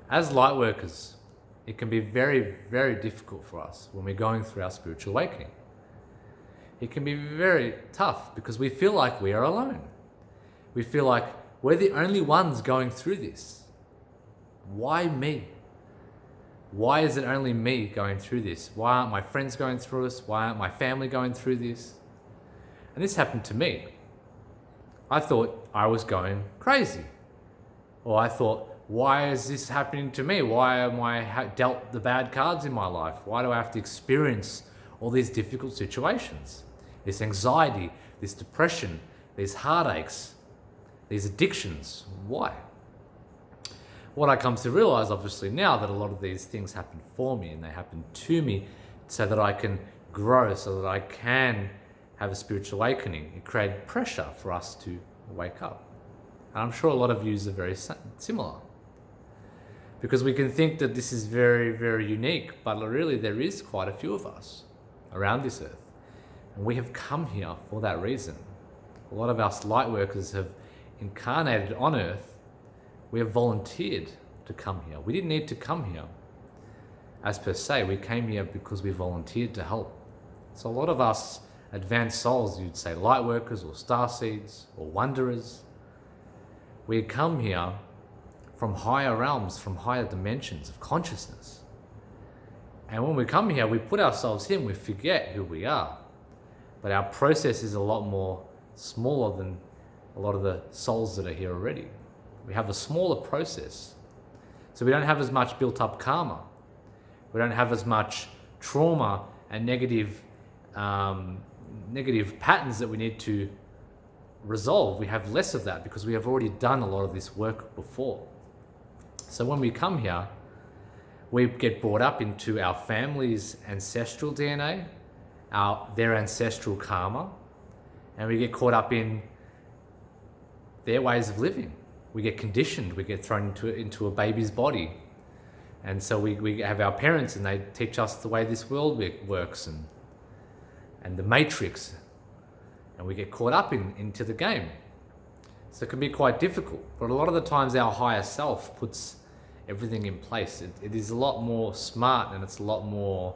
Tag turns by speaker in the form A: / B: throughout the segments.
A: As light workers, it can be very, very difficult for us when we're going through our spiritual awakening. It can be very tough because we feel like we are alone. We feel like we're the only ones going through this. Why me? Why is it only me going through this? Why aren't my friends going through this? Why aren't my family going through this? And this happened to me. I thought I was going crazy. Or I thought, why is this happening to me? Why am I dealt the bad cards in my life? Why do I have to experience all these difficult situations? This anxiety, this depression, these heartaches, these addictions. Why? What I come to realize, obviously, now that a lot of these things happen for me and they happen to me so that I can grow, so that I can have a spiritual awakening, it created pressure for us to wake up. And I'm sure a lot of you are very similar. Because we can think that this is very, very unique, but really there is quite a few of us around this earth. And we have come here for that reason. A lot of us light workers have incarnated on earth. We have volunteered to come here. We didn't need to come here as per se. We came here because we volunteered to help. So a lot of us advanced souls, you'd say light workers or starseeds or wanderers, we come here from higher realms, from higher dimensions of consciousness. And when we come here, we put ourselves in, we forget who we are. But our process is a lot more smaller than a lot of the souls that are here already. We have a smaller process. So we don't have as much built up karma. We don't have as much trauma and negative patterns that we need to resolve. We have less of that because we have already done a lot of this work before. So when we come here, we get brought up into our family's ancestral DNA, their ancestral karma, and we get caught up in their ways of living. We get conditioned, we get thrown into a baby's body. And so we have our parents and they teach us the way this world works and the matrix. And we get caught up into the game. So it can be quite difficult. But a lot of the times our higher self puts everything in place. It is a lot more smart and it's a lot more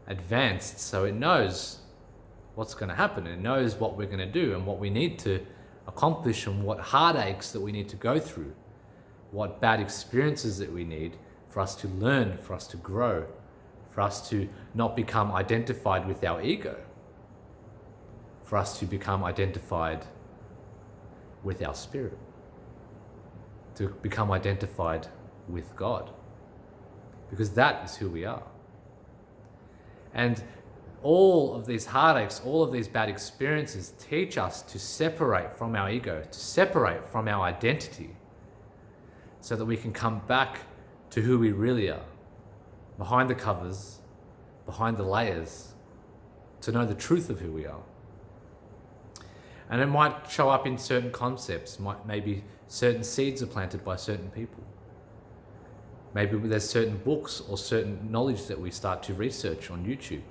A: advanced. So it knows what's going to happen. It knows what we're going to do and what we need to accomplish and what heartaches that we need to go through, what bad experiences that we need for us to learn, for us to grow, for us to not become identified with our ego, for us to become identified with our spirit, to become identified with God, because that is who we are. And all of these heartaches, all of these bad experiences teach us to separate from our ego, to separate from our identity, so that we can come back to who we really are, behind the covers, behind the layers, to know the truth of who we are. And it might show up in certain concepts, maybe certain seeds are planted by certain people. Maybe there's certain books or certain knowledge that we start to research on YouTube.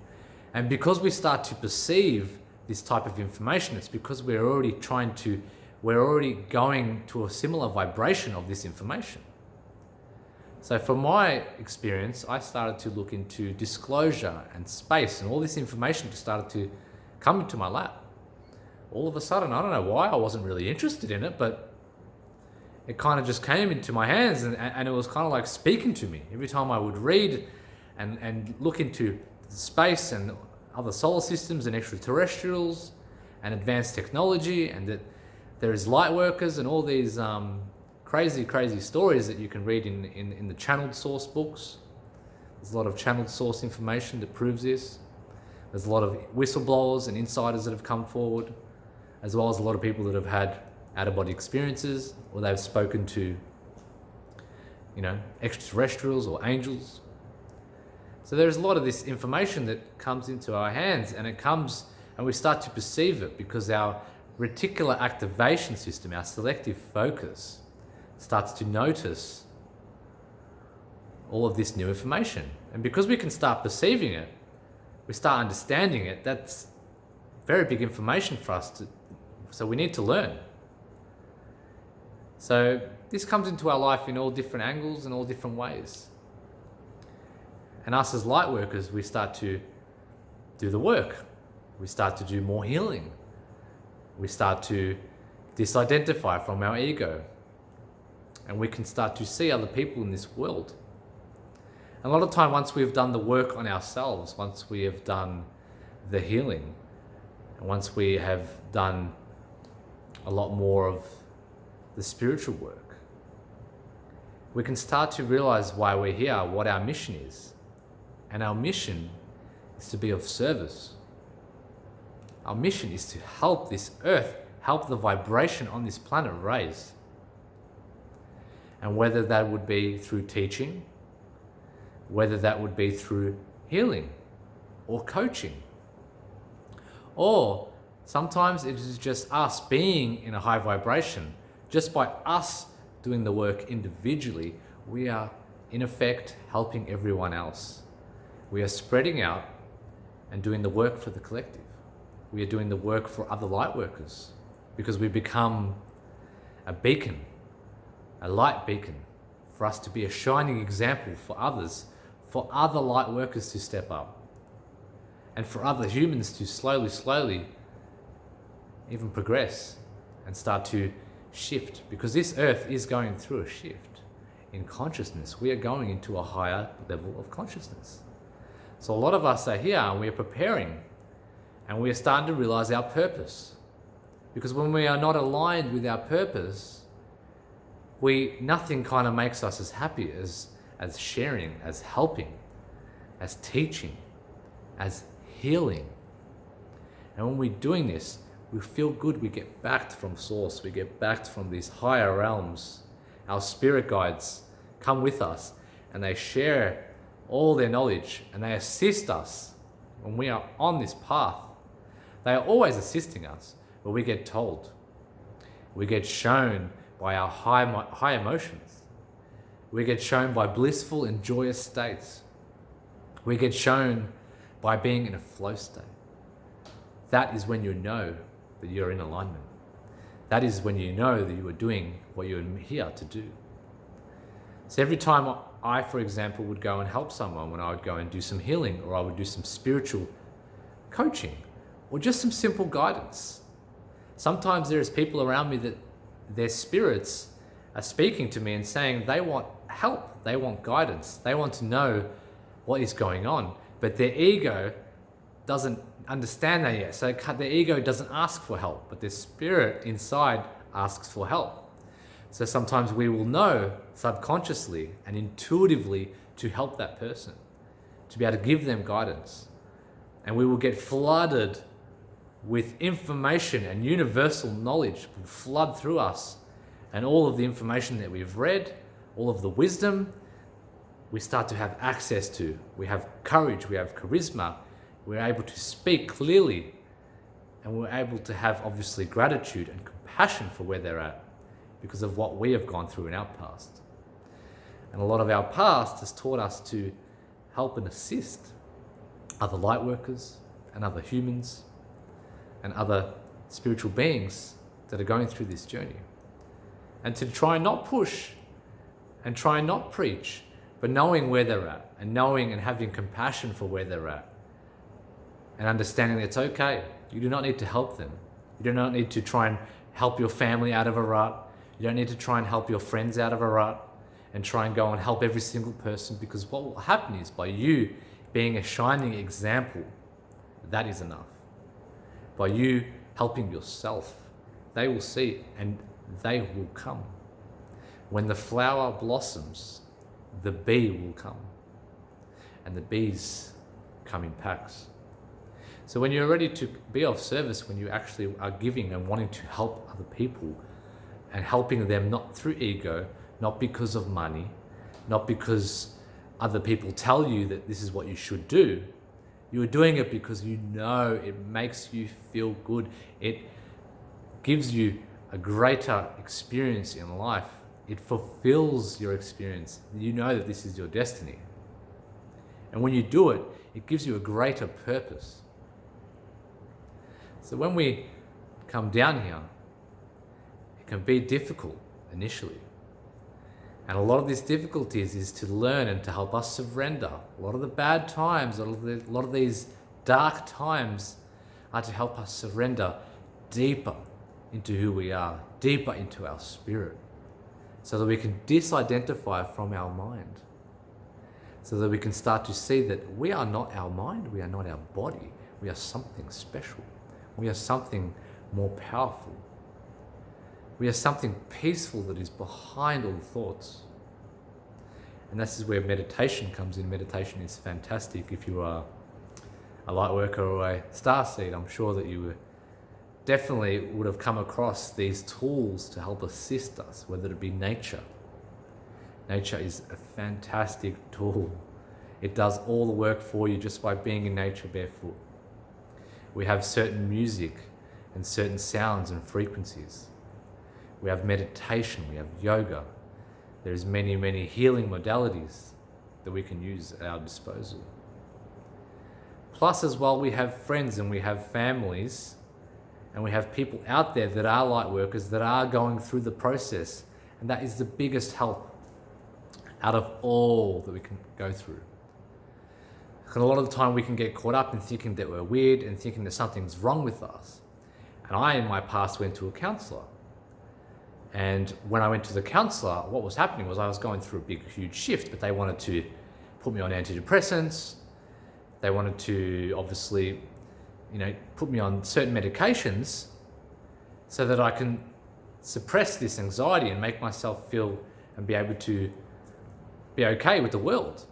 A: And because we start to perceive this type of information, it's because we're already going to a similar vibration of this information. So from my experience, I started to look into disclosure and space, and all this information just started to come into my lap. All of a sudden, I don't know why I wasn't really interested in it, but it kind of just came into my hands and it was kind of like speaking to me. Every time I would read and look into space and other solar systems and extraterrestrials and advanced technology, and that there is light workers and all these crazy stories that you can read in the channeled source books. There's a lot of channeled source information that proves this. There's a lot of whistleblowers and insiders that have come forward, as well as a lot of people that have had out-of-body experiences, or they've spoken to, extraterrestrials or angels. So there's a lot of this information that comes into our hands, and it comes and we start to perceive it because our reticular activation system, our selective focus, starts to notice all of this new information. And because we can start perceiving it, we start understanding it, that's very big information for us so we need to learn. So, this comes into our life in all different angles and all different ways. And us as light workers, we start to do the work. We start to do more healing. We start to disidentify from our ego. And we can start to see other people in this world. And a lot of time, once we've done the work on ourselves, once we have done the healing, and once we have done a lot more of the spiritual work, we can start to realize why we're here, what our mission is. And our mission is to be of service. Our mission is to help this earth, help the vibration on this planet raise. And whether that would be through teaching, whether that would be through healing or coaching, or sometimes it is just us being in a high vibration. Just by us doing the work individually, we are in effect helping everyone else. We are spreading out and doing the work for the collective. We are doing the work for other light workers, because we become a beacon, a light beacon, for us to be a shining example for others, for other light workers to step up, and for other humans to slowly even progress and start to shift, because this earth is going through a shift in consciousness. We are going into a higher level of consciousness. So a lot of us are here and we are preparing, and we are starting to realize our purpose. Because when we are not aligned with our purpose, nothing kind of makes us as happy as sharing, as helping, as teaching, as healing. And when we're doing this, we feel good. We get backed from source. We get backed from these higher realms. Our spirit guides come with us and they share all their knowledge and they assist us when we are on this path. They are always assisting us, but we get told. We get shown by our high emotions. We get shown by blissful and joyous states. We get shown by being in a flow state. That is when you know that you're in alignment. That is when you know that you are doing what you're here to do. So every time I, for example, would go and help someone, when I would go and do some healing, or I would do some spiritual coaching, or just some simple guidance, sometimes there's people around me that their spirits are speaking to me and saying they want help, they want guidance, they want to know what is going on, but their ego doesn't understand that yet. So their ego doesn't ask for help, but their spirit inside asks for help. So sometimes we will know subconsciously and intuitively to help that person, to be able to give them guidance. And we will get flooded with information, and universal knowledge will flood through us. And all of the information that we've read, all of the wisdom, we start to have access to. We have courage, we have charisma, we're able to speak clearly, and we're able to have obviously gratitude and compassion for where they're at because of what we have gone through in our past. And a lot of our past has taught us to help and assist other light workers and other humans and other spiritual beings that are going through this journey. And to try and not push and try and not preach, but knowing where they're at and knowing and having compassion for where they're at and understanding that it's okay. You do not need to help them. You do not need to try and help your family out of a rut. You don't need to try and help your friends out of a rut and try and go and help every single person, because what will happen is, by you being a shining example, that is enough. By you helping yourself, they will see and they will come. When the flower blossoms, the bee will come, and the bees come in packs. So when you're ready to be of service, when you actually are giving and wanting to help other people and helping them not through ego, not because of money, not because other people tell you that this is what you should do, you're doing it because you know it makes you feel good. It gives you a greater experience in life. It fulfills your experience. You know that this is your destiny. And when you do it, it gives you a greater purpose. So when we come down here, it can be difficult initially. And a lot of these difficulties is to learn and to help us surrender. A lot of the bad times, a lot of these dark times are to help us surrender deeper into who we are, deeper into our spirit, so that we can disidentify from our mind, so that we can start to see that we are not our mind, we are not our body, we are something special. We are something more powerful. We are something peaceful that is behind all the thoughts. And this is where meditation comes in. Meditation is fantastic. If you are a light worker or a starseed, I'm sure that you definitely would have come across these tools to help assist us, whether it be nature. Nature is a fantastic tool. It does all the work for you just by being in nature barefoot. We have certain music and certain sounds and frequencies. We have meditation, we have yoga. There's many, many healing modalities that we can use at our disposal. Plus as well, we have friends and we have families and we have people out there that are light workers that are going through the process. And that is the biggest help out of all that we can go through. And a lot of the time we can get caught up in thinking that we're weird and thinking that something's wrong with us. And I, in my past, went to a counselor. And when I went to the counselor, what was happening was I was going through a big, huge shift, but they wanted to put me on antidepressants. They wanted to obviously, put me on certain medications so that I can suppress this anxiety and make myself feel and be able to be okay with the world.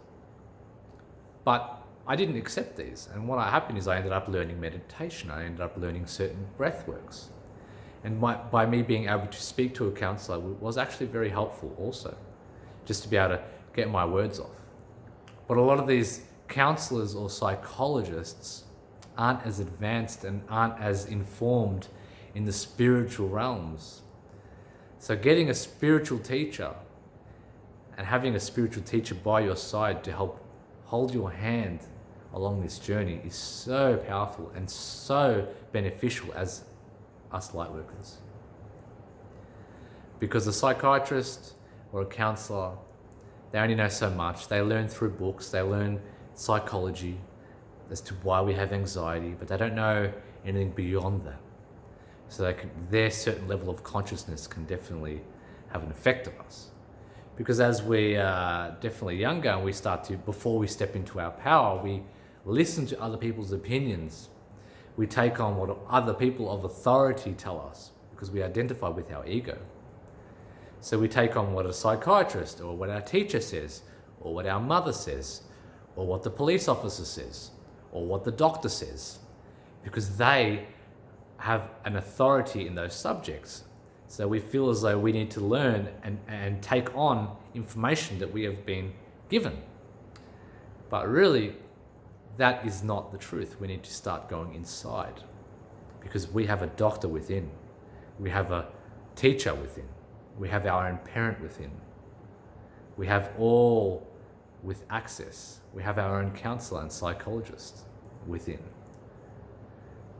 A: But I didn't accept these. And what happened is I ended up learning meditation. I ended up learning certain breath works. And by me being able to speak to a counselor was actually very helpful also, just to be able to get my words off. But a lot of these counselors or psychologists aren't as advanced and aren't as informed in the spiritual realms. So getting a spiritual teacher and having a spiritual teacher by your side to help hold your hand along this journey is so powerful and so beneficial as us light workers. Because a psychiatrist or a counselor, they only know so much. They learn through books, they learn psychology as to why we have anxiety, but they don't know anything beyond that. So their certain level of consciousness can definitely have an effect on us. Because as we are definitely younger and we start to, before we step into our power, we listen to other people's opinions. We take on what other people of authority tell us because we identify with our ego. So we take on what a psychiatrist or what our teacher says, or what our mother says, or what the police officer says, or what the doctor says, because they have an authority in those subjects. So we feel as though we need to learn and take on information that we have been given. But really, that is not the truth. We need to start going inside, because we have a doctor within. We have a teacher within. We have our own parent within. We have all with access. We have our own counselor and psychologist within.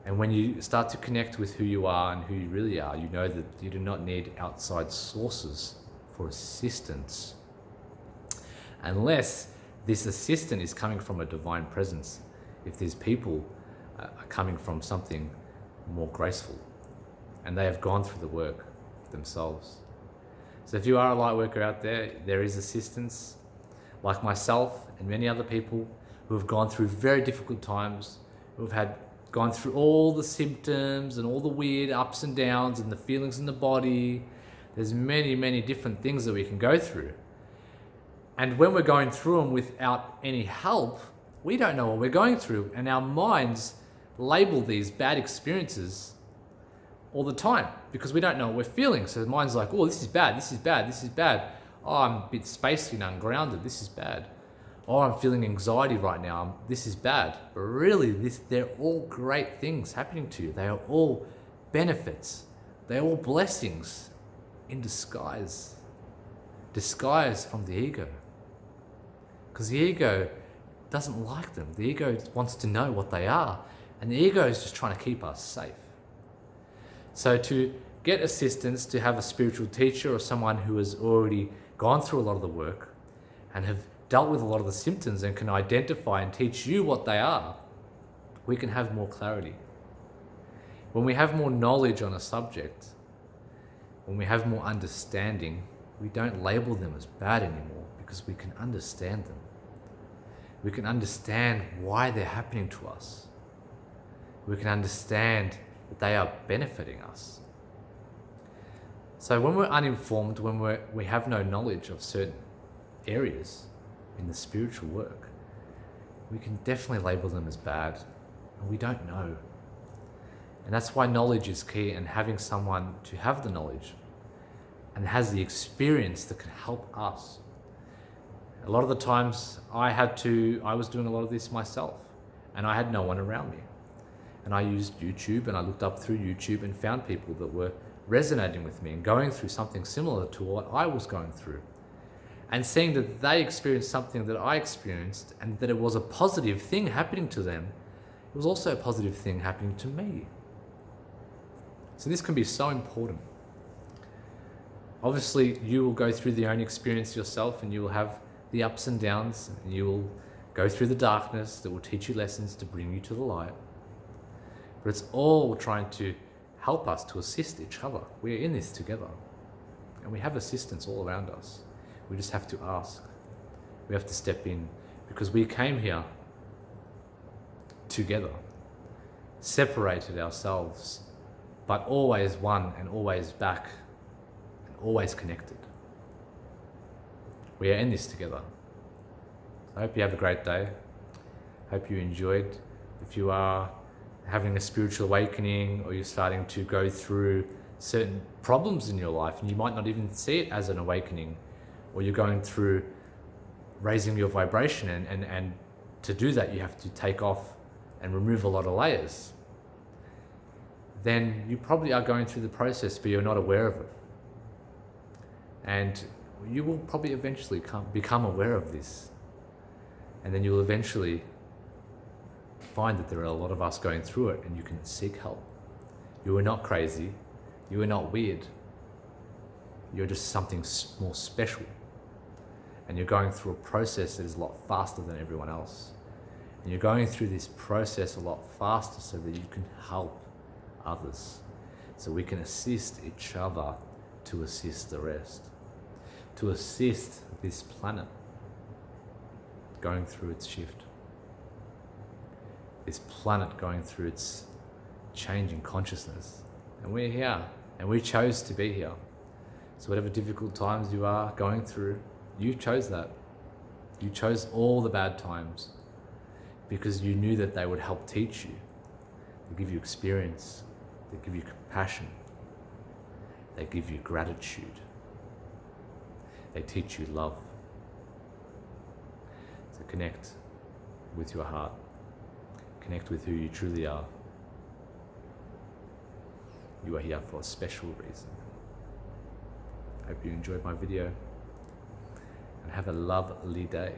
A: And when you start to connect with who you are and who you really are, you know that you do not need outside sources for assistance, unless this assistant is coming from a divine presence. If these people are coming from something more graceful and they have gone through the work themselves. So if you are a light worker out there, there is assistance, like myself and many other people who have gone through very difficult times, who have gone through all the symptoms and all the weird ups and downs and the feelings in the body. There's many, many different things that we can go through. And when we're going through them without any help, we don't know what we're going through. And our minds label these bad experiences all the time because we don't know what we're feeling. So the mind's like, oh, this is bad, this is bad, this is bad. Oh, I'm a bit spacey and ungrounded, this is bad. Oh, I'm feeling anxiety right now, this is bad. But really, they're all great things happening to you. They are all benefits. They're all blessings in disguise. Disguise from the ego. Because the ego doesn't like them. The ego wants to know what they are. And the ego is just trying to keep us safe. So to get assistance, to have a spiritual teacher or someone who has already gone through a lot of the work and have dealt with a lot of the symptoms and can identify and teach you what they are, we can have more clarity. When we have more knowledge on a subject, when we have more understanding, we don't label them as bad anymore because we can understand them. We can understand why they're happening to us. We can understand that they are benefiting us. So when we're uninformed, when we have no knowledge of certain areas in the spiritual work, we can definitely label them as bad, and we don't know. And that's why knowledge is key, and having someone to have the knowledge and has the experience that can help us. A lot of the times I was doing a lot of this myself, and I had no one around me. And I used YouTube, and I looked up through YouTube and found people that were resonating with me and going through something similar to what I was going through. And seeing that they experienced something that I experienced and that it was a positive thing happening to them, it was also a positive thing happening to me. So this can be so important. Obviously, you will go through the own experience yourself, and you will have the ups and downs, and you will go through the darkness that will teach you lessons to bring you to the light. But it's all trying to help us to assist each other. We're in this together, and we have assistance all around us. We just have to ask. We have to step in, because we came here together, separated ourselves, but always one and always back and always connected. We are in this together. I hope you have a great day. Hope you enjoyed. If you are having a spiritual awakening, or you're starting to go through certain problems in your life, and you might not even see it as an awakening, or you're going through raising your vibration, and to do that you have to take off and remove a lot of layers, then you probably are going through the process, but you're not aware of it. And you will probably eventually become aware of this. And then you'll eventually find that there are a lot of us going through it, and you can seek help. You are not crazy. You are not weird. You're just something more special. And you're going through a process that is a lot faster than everyone else. And you're going through this process a lot faster so that you can help others. So we can assist each other to assist the rest. To assist this planet going through its shift. This planet going through its change in consciousness. And we're here, and we chose to be here. So whatever difficult times you are going through, you chose that. You chose all the bad times because you knew that they would help teach you. They give you experience. They give you compassion. They give you gratitude. They teach you love. So connect with your heart. Connect with who you truly are. You are here for a special reason. I hope you enjoyed my video, and have a lovely day.